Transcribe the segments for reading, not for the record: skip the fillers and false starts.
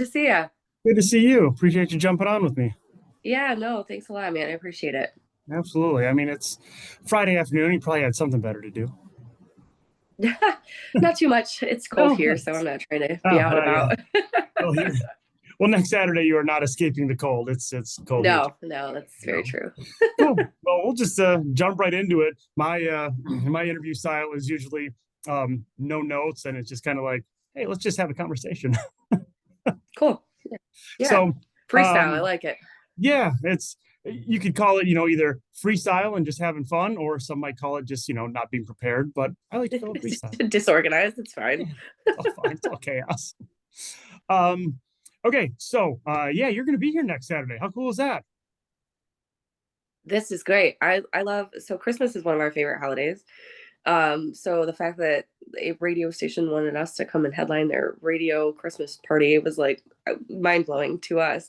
To see ya. Good to see you. Appreciate you jumping on with me. Yeah, no, thanks a lot, man. I appreciate it. Absolutely. I mean, it's Friday afternoon. You probably had something better to do. Not too much. It's cold Oh, here, so I'm nice. not trying to be Oh, out and yeah. about. Well, here. Well, next Saturday you are not escaping the cold. It's cold here too. No, no, that's very So true. cool. Well, we'll just jump right into it. My interview style is usually no notes, and it's just kind of like, hey, let's just have a conversation. Cool. Yeah. So, Freestyle. I um, like it. yeah, it's you could call it, either freestyle and just having fun, or some might call it just, not being prepared. But I like to call it freestyle. Disorganized. It's fine. Yeah, it's all fine. It's all chaos. Um, okay, so yeah, you're gonna be here next Saturday. How cool is that? This is great. I love so Christmas is one of our favorite holidays. So the fact that a radio station wanted us to come and headline their radio Christmas party was like mind blowing to us.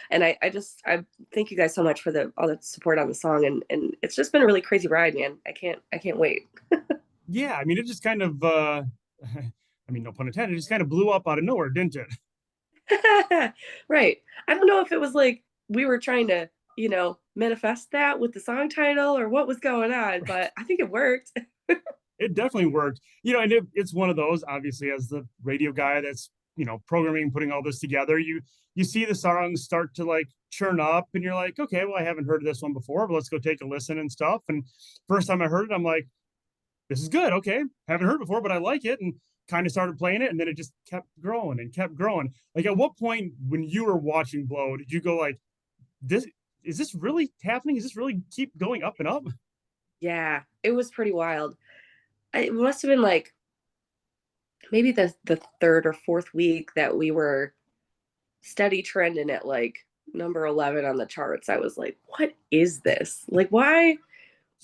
And I thank you guys so much for the all the support on the song, and it's just been a really crazy ride, man. I can't wait. Yeah, I mean, it just kind of, I mean, no pun intended, it just kind of blew up out of nowhere, didn't it? Right. I don't know if it was like we were trying to, manifest that with the song title or what was going on, but I think it worked. It definitely worked. And it's one of those, obviously, as the radio guy that's, programming, putting all this together, you see the songs start to like churn up and you're like, okay, well, I haven't heard this one before, but let's go take a listen and stuff. And first time I heard it, I'm like, this is good. Okay. Haven't heard it before, but I like it. And kind of started playing it. And then it just kept growing and kept growing. Like, at what point when you were watching Blow, did you go like, this, is this really happening? Is this really keep going up and up? Yeah, it was pretty wild. It must have been like maybe the third or fourth week that we were steady trending at like number 11 on the charts. I was like, what is this? Like, why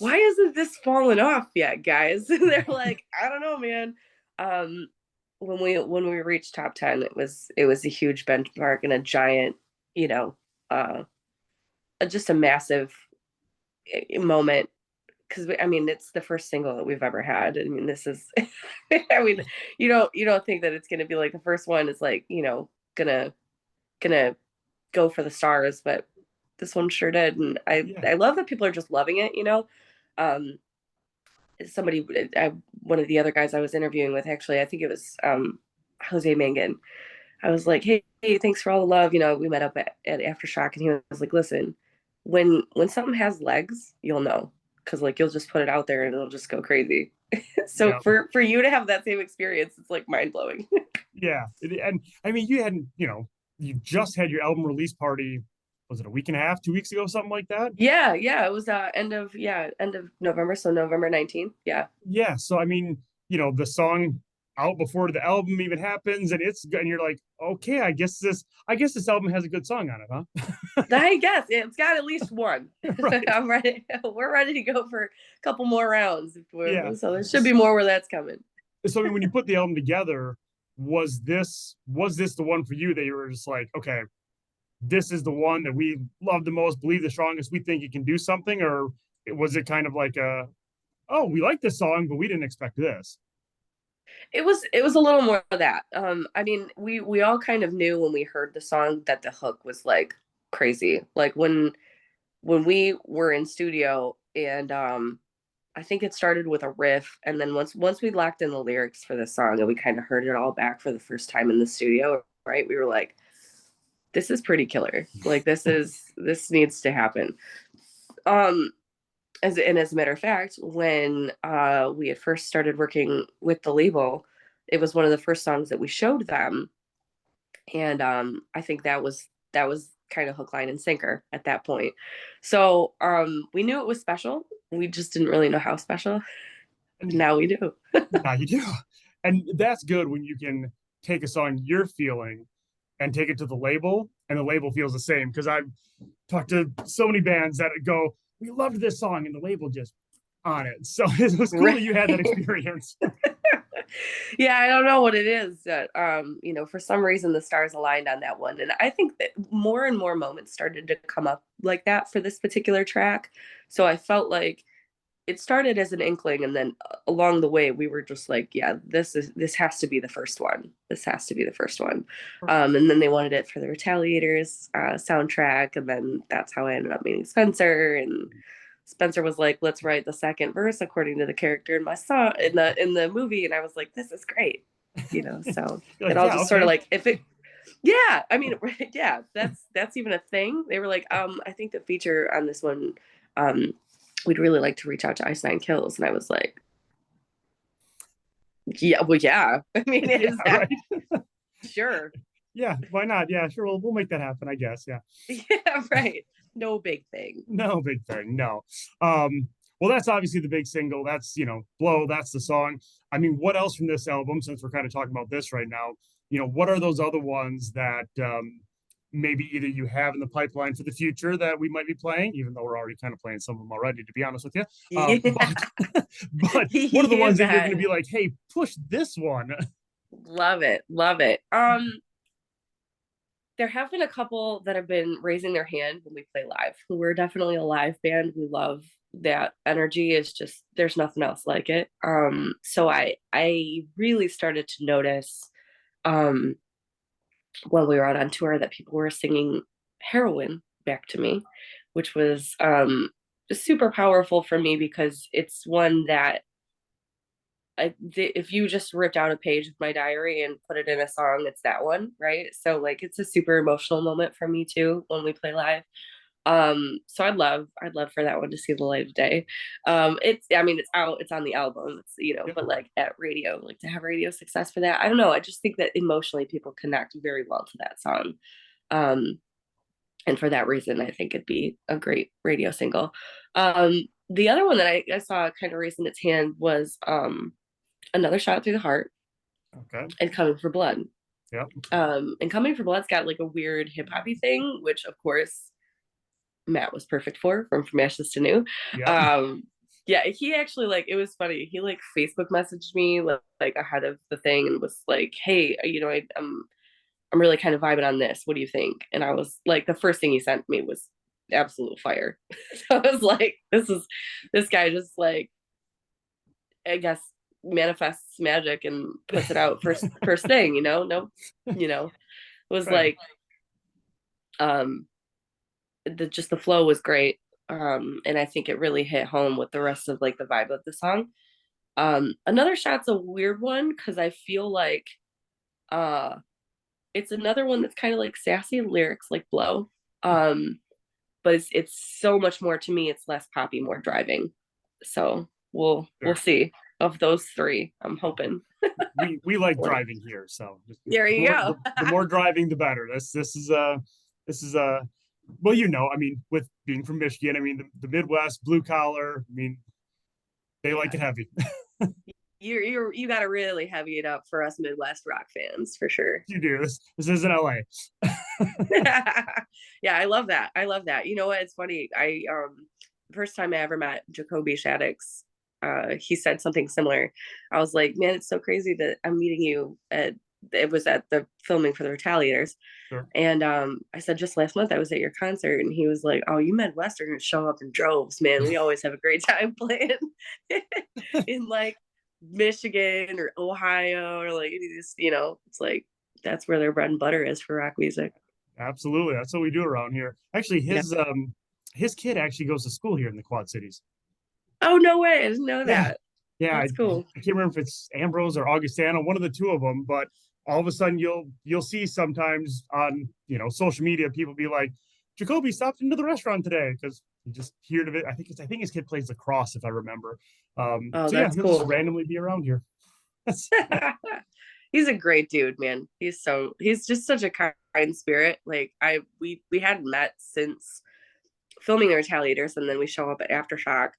isn't this falling off yet, guys? And they're like, I don't know, man. Um, when we reached top 10, it was a huge benchmark and a giant, you know, uh, just a massive moment because I mean it's the first single that we've ever had. I mean this is, I mean you don't think that it's gonna be like the first one is like gonna go for the stars, but this one sure did, and I Yeah. I love that people are just loving it. Um, somebody, one of the other guys I was interviewing with, actually, I think it was Jose Mangan. I was like, hey, thanks for all the love. We met up at Aftershock, and he was like, listen, when something has legs, you'll know, because like you'll just put it out there and it'll just go crazy. So Yeah. for you to have that same experience, it's like mind blowing. Yeah. And I mean, you hadn't, you just had your album release party. Was it a week and a half, 2 weeks ago, something like that? Yeah, it was end of November, so November 19th. Yeah. Yeah. So, I mean, the song out before the album even happens, and and you're like, okay, I guess this album has a good song on it, I guess it's got at least one. huh? Right. I'm ready. We're ready to go for a couple more rounds. Yeah. So there should be more where that's coming. So, I mean, when you put the album together, was this the one for you that you were just like, okay, this is the one that we love the most, believe the strongest, we think it can do something? Or was it kind of like oh, we like this song, but we didn't expect this? It was a little more of that. I mean, we all kind of knew when we heard the song that the hook was like crazy. Like when we were in studio, and I think it started with a riff, and then once we locked in the lyrics for the song and we kind of heard it all back for the first time in the studio, right? We were like, this is pretty killer. Like this needs to happen. Um as a matter of fact, when we had first started working with the label, it was one of the first songs that we showed them, and I think that was kind of hook, line, and sinker at that point. So we knew it was special. We just didn't really know how special. And Now we do. now you do. And that's good when you can take a song you're feeling and take it to the label, and the label feels the same. Because I've talked to so many bands that go, we loved this song, and the label just on it. So it was cool that Right. you had that experience. Yeah, I don't know what it is that for some reason the stars aligned on that one. And I think that more and more moments started to come up like that for this particular track. So I felt like it started as an inkling, and then along the way we were just like, yeah, this has to be the first one. This has to be the first one. And then they wanted it for the Retaliators soundtrack, and then that's how I ended up meeting Spencer. And Spencer was like, let's write the second verse according to the character in my song in the movie, and I was like, this is great, so You're it like, all yeah, just sort of okay. like, if it yeah, I mean, yeah, that's even a thing. They were like, I think the feature on this one, um, we'd really like to reach out to Ice Nine Kills, and I was like, yeah, well, yeah. I mean, Yeah, is that right. sure? Yeah, why not? Yeah, sure. We'll make that happen, I guess. Yeah. Yeah, right. No big thing. No big thing. No. Well, that's obviously the big single. That's, Blow. That's the song. I mean, what else from this album, since we're kind of talking about this right now, what are those other ones that maybe either you have in the pipeline for the future that we might be playing, even though we're already kind of playing some of them already, to be honest with you. Yeah, But what are the you ones that you're going bet. to be like, hey, push this one? Love it, love it. There have been a couple that have been raising their hand when we play live. We're definitely a live band. We love that energy. Is just there's nothing else like it. So I really started to notice um when we were out on tour that people were singing Heroin back to me, which was super powerful for me because it's one that if you just ripped out a page of my diary and put it in a song, it's that one, right? So like it's a super emotional moment for me too when we play live. So I'd love for that one to see the light of day. It's I mean it's out, it's on the album, it's Yep. but like at radio, like to have radio success for that, I don't know, I just think that emotionally people connect very well to that song. Um, and for that reason, I think it'd be a great radio single. The other one that I saw kind of raising its hand was Another Shot Through the Heart Okay. and Coming for Blood. Yep. And Coming for Blood's got like a weird hip hoppy thing, which of course Matt was perfect for from Ashes to New. Yep. Um, yeah, he actually like it was funny. He like Facebook messaged me like ahead of the thing and was like, "Hey, I'm really kind of vibing on this. What do you think?" And I was like, the first thing he sent me was absolute fire. So I was like, this guy just like I guess manifests magic and puts it out first thing. No, it was Right. like um the flow was great. And I think it really hit home with the rest of like the vibe of the song. Another Shot's a weird one because I feel like uh it's another one that's kind of like sassy lyrics like Blow. Um, but it's so much more to me, it's less poppy, more driving. So we'll Sure. see of those three. I'm hoping. We like driving here, so just There the you more go. the more driving, the better. This is well, I mean, with being from Michigan, I mean the Midwest, blue collar. I mean, they like it heavy. You got to really heavy it up for us Midwest rock fans for sure. You do this isn't LA. Yeah, I love that. I love that. You know what? It's funny. I the first time I ever met Jacoby Shaddix, he said something similar. I was like, man, it's so crazy that I'm meeting you at it was at the filming for the Retaliators. Sure. And I said, just last month I was at your concert, and he was like, oh, you Midwesterners show up in droves, man. We always have a great time playing in like Michigan or Ohio or like just, it's like that's where their bread and butter is for rock music. Absolutely, that's what we do around here. Actually, Yeah. his kid actually goes to school here in the Quad Cities. Oh, no way. I didn't know Yeah, that. yeah. I That's cool. can't remember if it's Ambrose or Augustana, one of the two of them. But all of a sudden, you'll see sometimes on social media people be like, Jacoby stopped into the restaurant today because he just heard of it. I think his kid plays lacrosse if I remember. Oh, So yeah, that's he'll just cool. randomly be around here. He's a great dude, man. He's just such a kind spirit. Like we hadn't met since filming the Retaliators, and then we show up at Aftershock.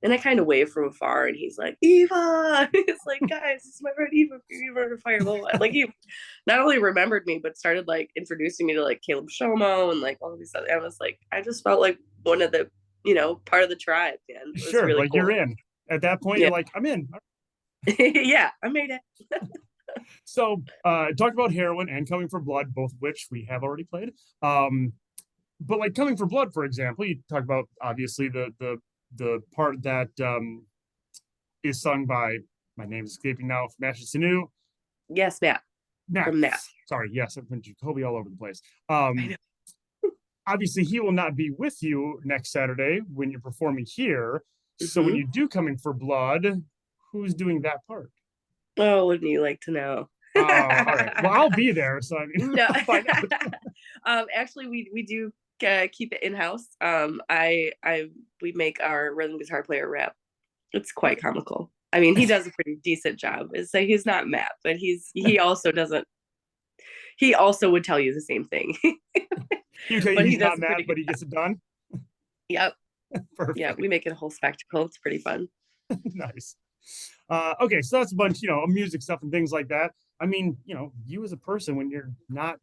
And I kind of wave from afar, and he's like, Eva! He's like, guys, this is my friend Eva Under Fire. Blah, blah. Like, he not only remembered me, but started like introducing me to like Caleb Shomo and like all of these other. I was like, I just felt like one of the, part of the tribe, man. It was Sure, really like you're cool. in. At that point, Yeah. you're like, I'm in. Yeah, I made it. So talked about Heroin and Coming for Blood, both of which we have already played. But like Coming for Blood, for example, you talk about obviously the the part that is sung by, my name is escaping now, from Ashes to New. Yes, Matt, Matt. from Matt. Sorry, yes, I've been Jacoby all over the place. I know. Obviously he will not be with you next Saturday when you're performing here. So when Hmm. you do come in for blood, who's doing that part? Oh, wouldn't you like to know? All right. Well, I'll be there, so I mean, No. I'll find out. Actually, we do keep it in house. I we make our rhythm guitar player rap. It's quite comical. I mean, he does a pretty decent job. So he's not Matt, but he also doesn't. He also would tell you the same thing. You tell you But he he's does not a Matt, pretty but good he job. gets it done. Yep. Yeah, Perfect. we make it a whole spectacle. It's pretty fun. Nice. Okay, so that's a bunch, of music stuff and things like that. I mean, you as a person, when you're not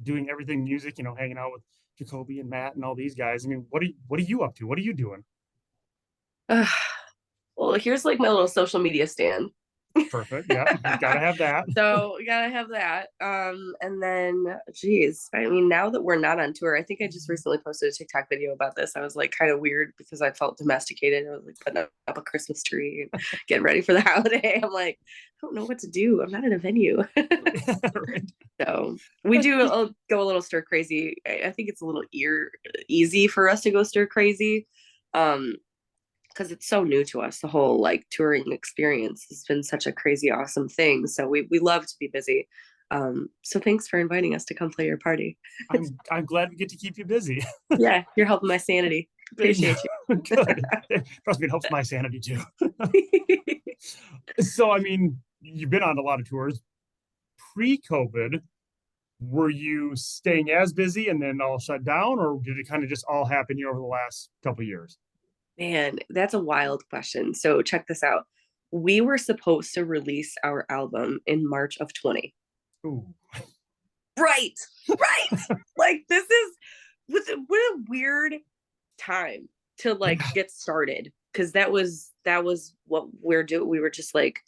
doing everything music, hanging out with Jacoby and Matt and all these guys. I mean, what are you up to? What are you doing? Well, here's like my little social media stand. Perfect. Yeah, gotta have that. So we gotta have that. And then, geez, I mean, now that we're not on tour, I think I just recently posted a TikTok video about this. I was like kind of weird because I felt domesticated. I was like putting up a Christmas tree and getting ready for the holiday. I'm like, I don't know what to do. I'm not in a venue. Right. So we do go a little stir crazy. I think it's a little easy for us to go stir crazy. Because it's so new to us. The whole like touring experience has been such a crazy, awesome thing. So we love to be busy. So thanks for inviting us to come play your party. I'm glad we get to keep you busy. Yeah, you're helping my sanity. Appreciate Good. Trust me, it helps my sanity too. you. So, I mean, you've been on a lot of tours. Pre-COVID, were you staying as busy and then all shut down, or did it kind of just all happen here over the last couple of years? Man, that's a wild question. So check this out. We were supposed to release our album in March of 20. Ooh. Right, right. Like this is what a weird time to like Yeah. get started because that was what we're doing. We were just like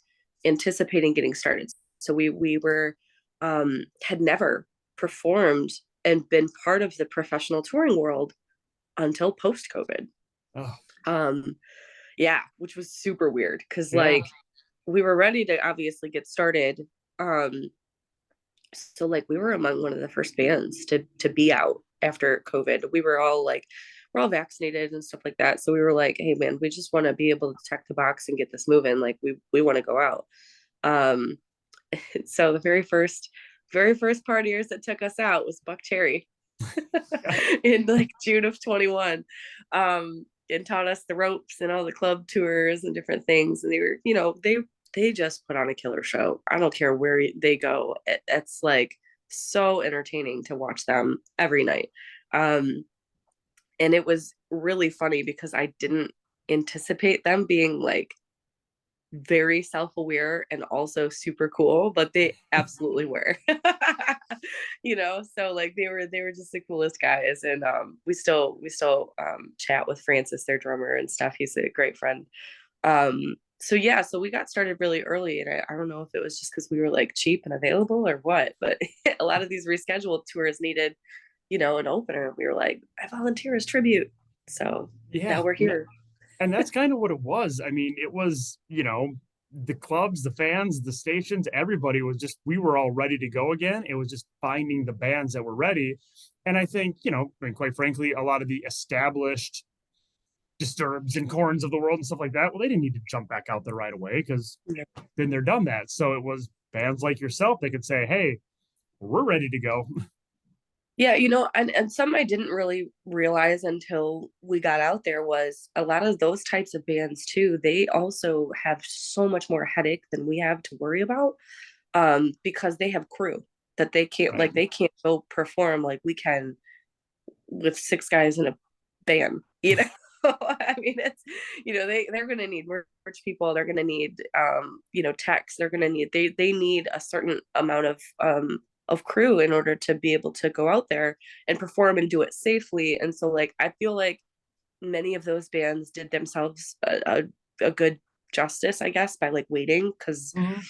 anticipating getting started. So we were had never performed and been part of the professional touring world until post COVID. Oh, Um yeah, which was super weird because yeah. like we were ready to obviously get started. Um so like we were among one of the first bands to be out after COVID. We were all like we're all vaccinated and stuff like that. So we were like, hey man, we just want to be able to check the box and get this moving. Like we want to go out. Um so the very first partiers that took us out was Buck Cherry in like June of 21. And taught us the ropes and all the club tours and different things. And they were, they just put on a killer show. I don't care where they go. It's like so entertaining to watch them every night. Um, and it was really funny because I didn't anticipate them being like very self-aware and also super cool, but they absolutely were. So like they were just the coolest guys. And we still chat with Francis, their drummer, and stuff. He's a great friend. So yeah, so we got started really early, and I don't know if it was just because we were like cheap and available or what, but a lot of these rescheduled tours needed, an opener. We were like, I volunteer as tribute. So Yeah. now we're here. And that's kind of what it was. I mean, it was, the clubs, the fans, the stations, everybody was just, we were all ready to go again. It was just finding the bands that were ready. And I think, I mean, quite frankly, a lot of the established Disturbs and Corns of the world and stuff like that, well, they didn't need to jump back out there right away because then they're done that. So it was bands like yourself that could say, hey, we're ready to go. Yeah, and something I didn't really realize until we got out there was a lot of those types of bands too, they also have so much more headache than we have to worry about, because they have crew that they can't Right. like they can't go perform like we can with six guys in a band, I mean, it's they're gonna need merch people, they're gonna need techs, they're gonna need they need a certain amount of crew in order to be able to go out there and perform and do it safely. And so like I feel like many of those bands did themselves a good justice, I guess, by like waiting, because Mhm.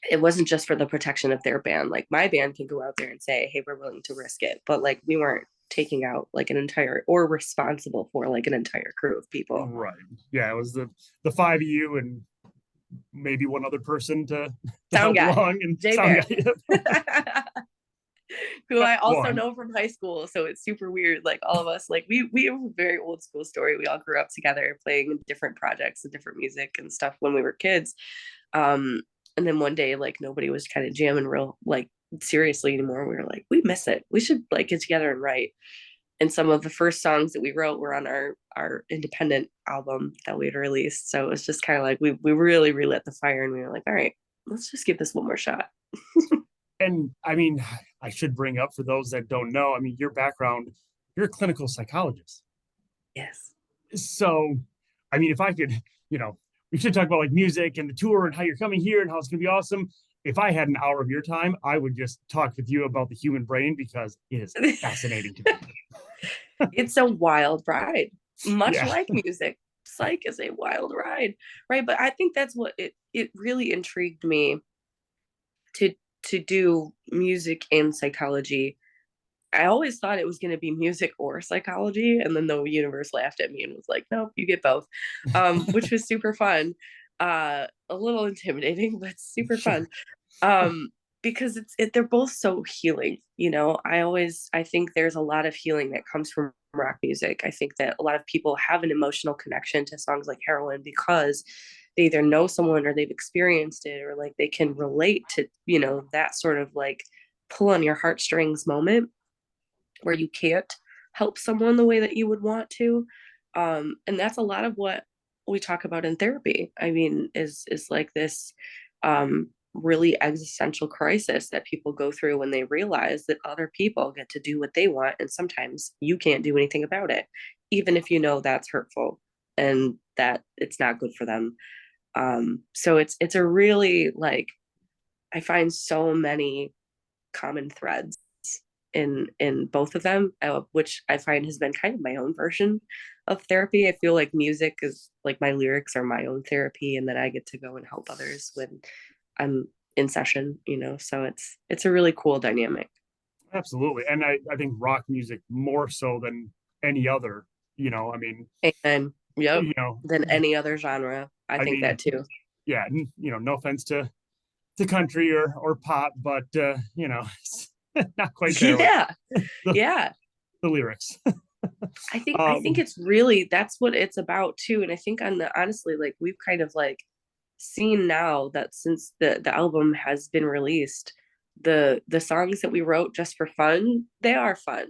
it wasn't just for the protection of their band. Like my band can go out there and say, hey, we're willing to risk it, but like we weren't taking out like an entire or responsible for like an entire crew of people. Right. Yeah, it was the five of you and maybe one other person to Sound help guy, along and Jay sound Bear. guy. Who I also One. know from high school. So it's super weird. Like all of us, like we have a very old school story. We all grew up together playing different projects and different music and stuff when we were kids. Um, and then one day, like nobody was kind of jamming real like seriously anymore. We were like, we miss it. We should like get together and write. And some of the first songs that we wrote were on our independent album that we had released. So it was just kind of like we really relit the fire, and we were like, all right, let's just give this one more shot. And I mean, I should bring up for those that don't know, I mean, your background, you're a clinical psychologist. Yes. So, I mean, if I could, you know, we should talk about like music and the tour and how you're coming here and how it's going to be awesome. If I had an hour of your time, I would just talk with you about the human brain because it is fascinating to me. It's a wild ride, much Yeah. like music. Psych is a wild ride, right? But I think that's what it really intrigued me to to do music and psychology. I always thought it was going to be music or psychology, and then the universe laughed at me and was like, "No, you get both," which was super fun. A little intimidating, but super Sure. fun. um because they're both so healing, you know. I think there's a lot of healing that comes from rock music. I think that a lot of people have an emotional connection to songs like Heroin because they either know someone or they've experienced it, or like they can relate to, you know, that sort of like pull on your heartstrings moment where you can't help someone the way that you would want to. And that's a lot of what we talk about in therapy. I mean, is like this really existential crisis that people go through when they realize that other people get to do what they want, and sometimes you can't do anything about it, even if you know that's hurtful and that it's not good for them. So it's a really like I find so many common threads in both of them, which I find has been kind of my own version of therapy. I feel like music is like my lyrics are my own therapy, and then I get to go and help others when I'm in session, you know. So it's a really cool dynamic. Absolutely. And I think rock music more so than any other, I mean, And yep, you know, than any other genre. I I think mean, that too. yeah, no offense to country or pop, but it's not quite there with Yeah. the, Yeah. the lyrics. I think um, it's really that's what it's about too. And I think on the honestly, like we've kind of like seen now that since the album has been released, the songs that we wrote just for fun, they are fun,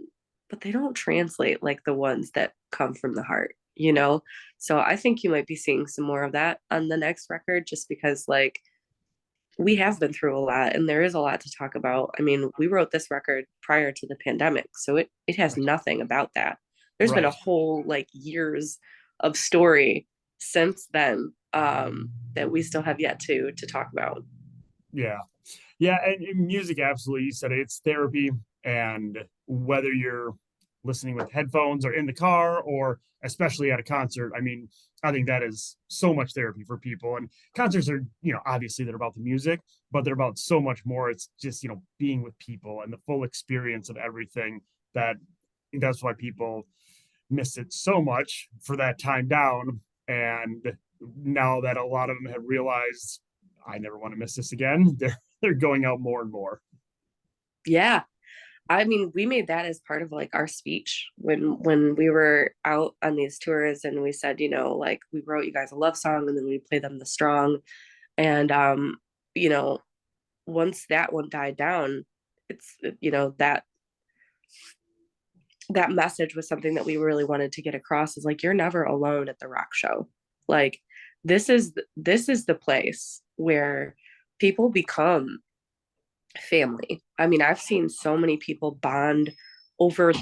but they don't translate like the ones that come from the heart, you know. So I think you might be seeing some more of that on the next record, just because like we have been through a lot and there is a lot to talk about. I mean, we wrote this record prior to the pandemic, so it has nothing about that. There's been a right. whole like years of story since then, that we still have yet to talk about. Yeah. Yeah, and music, absolutely. You said it, it's therapy, and whether you're listening with headphones or in the car, or especially at a concert, I mean, I think that is so much therapy for people. And concerts are, obviously they're about the music, but they're about so much more. It's just, being with people and the full experience of everything. That's why people miss it so much for that time down. And now that a lot of them have realized, I never want to miss this again, they're going out more and more. Yeah, I mean, we made that as part of like our speech when we were out on these tours, and we said, you know, like we wrote you guys a love song, and then we play them the strong. And you know, once that one died down, it's you know that message was something that we really wanted to get across, is like you're never alone at the rock show. Like this is the place where people become family. I mean, I've seen so many people bond over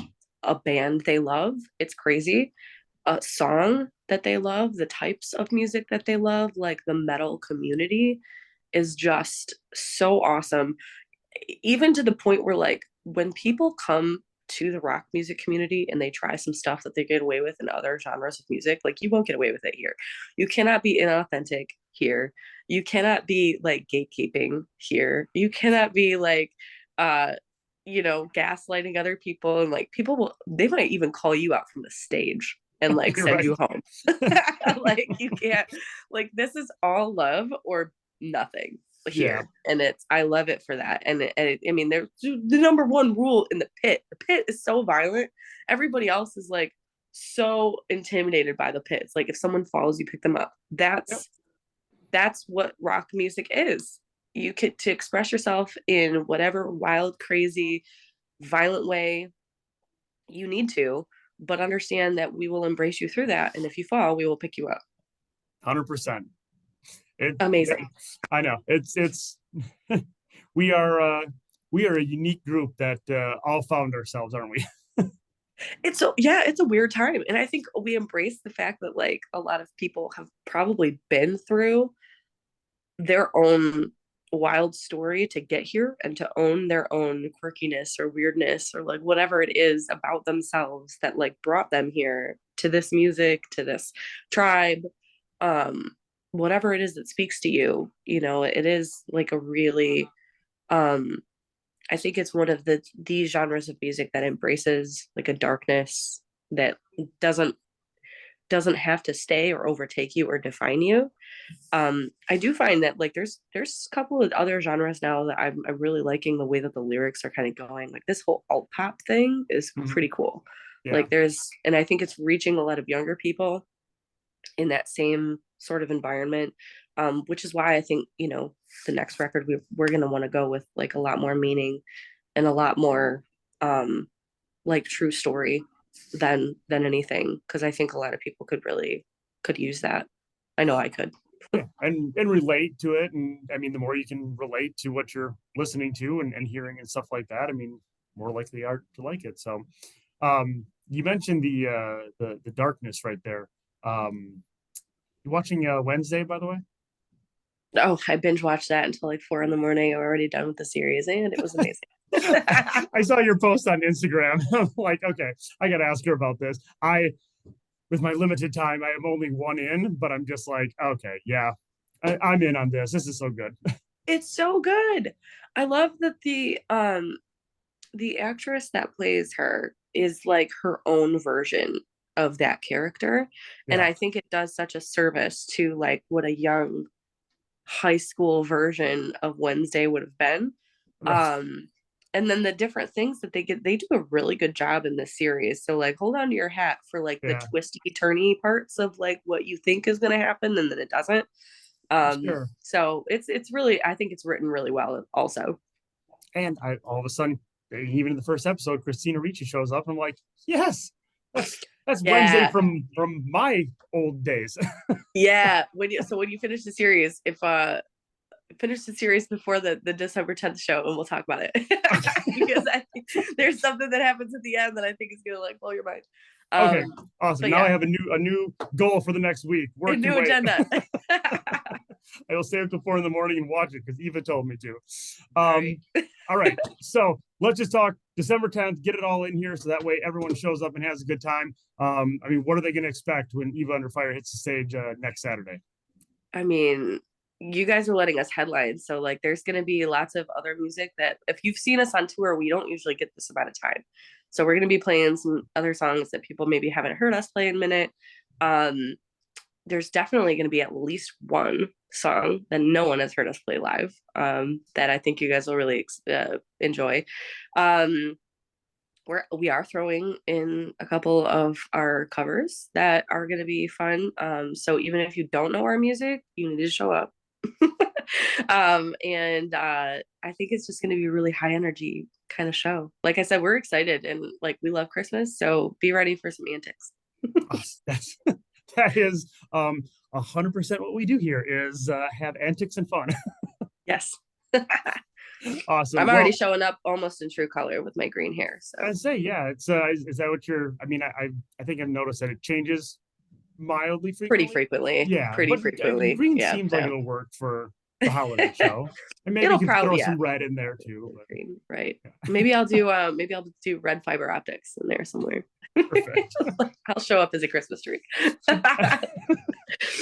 a band they love. It's crazy. A song that they love, the types of music that they love, like the metal community is just so awesome. Even to the point where like when people come to the rock music community and they try some stuff that they get away with in other genres of music, like you won't get away with it here. You cannot be inauthentic here. You cannot be like gatekeeping here. You cannot be like uh gaslighting other people, and like they might even call you out from the stage and like You're send right. you home. Like you can't, like this is all love or nothing Yeah. here. And I love it for that. I mean, there's the number one rule in the pit. The pit is so violent. Everybody else is like so intimidated by the pit. It's like if someone falls, you pick them up. Yep. That's what rock music is. You get to express yourself in whatever wild, crazy, violent way you need to, but understand that we will embrace you through that. And if you fall, we will pick you up. 100%. Yeah, Amazing. I know. It's we are we are a unique group that all found ourselves, aren't we? It's a weird time. And I think we embrace the fact that like a lot of people have probably been through their own wild story to get here and to own their own quirkiness or weirdness or like whatever it is about themselves that like brought them here to this music, to this tribe, um whatever it is that speaks to you. It is like a really, um I think it's one of these genres of music that embraces like a darkness that doesn't doesn't have to stay or overtake you or define you. I do find that like there's a couple of other genres now that I'm really liking the way that the lyrics are kind of going. Like this whole alt pop thing is Mhm. pretty cool. Yeah. Like and I think it's reaching a lot of younger people in that same sort of environment, which is why I think the next record we're gonna want to go with like a lot more meaning and a lot more, like true story than anything, because I think a lot of people could use that. I know I could. Yeah, and relate to it, and I mean, the more you can relate to what you're listening to and hearing and stuff like that, I mean, more likely are to like it. So, you mentioned the darkness right there. You watching Wednesday, by the way? Oh, I binge watched that until like 4 in the morning. I'm already done with the series, and it was amazing. I saw your post on Instagram. I'm like, okay, I got to ask her about this. With my limited time, I am only one in, but I'm just like, okay, yeah, I'm in on this. This is so good. It's so good. I love that the actress that plays her is like her own version of that character. And Yeah, I think it does such a service to like what a young high school version of Wednesday would have been. right. Um, and then the different things that they do a really good job in this series. So like hold on to your hat for like the Yeah, twisty turny parts of like what you think is gonna happen and then it doesn't. sure. So it's really, I think it's written really well also. And I all of a sudden, even in the first episode, Christina Ricci shows up. I'm like, yes, that's Wednesday Yeah. from my old days. Yeah. When you finish the series, if finish the series before the December 10th show and we'll talk about it. Because I think there's something that happens at the end that I think is gonna like blow your mind. Okay, Um, awesome. but Now I yeah, have a new goal for the next week. a Work can new wait. agenda. I will stay up till 4 in the morning and watch it because Eva told me to. All right. All right. So let's just talk December 10th, get it all in here so that way everyone shows up and has a good time. I mean, what are they going to expect when Eva Under Fire hits the stage next Saturday? I mean, you guys are letting us headline, so like there's gonna be lots of other music that if you've seen us on tour, we don't usually get this amount of time. So we're gonna be playing some other songs that people maybe haven't heard us play in a minute. Um, there's definitely going to be at least one song that no one has heard us play live, that I think you guys will really enjoy. Um, we are throwing in a couple of our covers that are going to be fun. So even if you don't know our music, you need to show up. And I think it's just going to be a really high energy kind of show. Like I said, we're excited and like we love Christmas, so be ready for some antics. Oh, that's that is 100% what we do here is have antics and fun. Yes. Awesome. I'm already Well, showing up almost in true color with my green hair. So I'd say yeah. It's is that what you're? I mean, I think I've noticed that it changes mildly pretty frequently. frequently, Yeah, pretty but frequently. green Yeah. seems like No. it'll work for the holiday show. And maybe you It'll can throw probably, yeah, some red in there too. But green, right? yeah. Maybe I'll do red fiber optics in there somewhere. Perfect. I'll show up as a Christmas tree.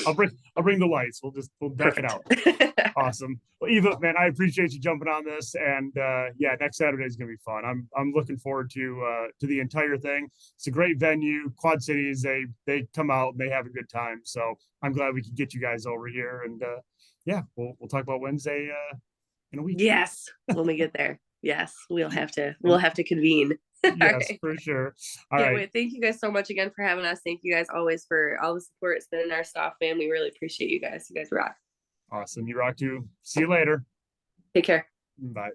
I'll bring the lights. We'll deck it Perfect. out. Awesome. Well, Eva, man, I appreciate you jumping on this, and yeah, next Saturday is gonna be fun. I'm looking forward to the entire thing. It's a great venue. Quad Cities, they come out and they have a good time. So I'm glad we could get you guys over here, and yeah, we'll talk about Wednesday in a week. Yes, when we get there. Yes, we'll have to convene. All Yes, right. for sure. All Can't right. wait. Thank you guys so much again for having us. Thank you guys always for all the support. It's been in our staff family. Really appreciate you guys. You guys rock. Awesome. You rock too. See you later. Take care. Bye.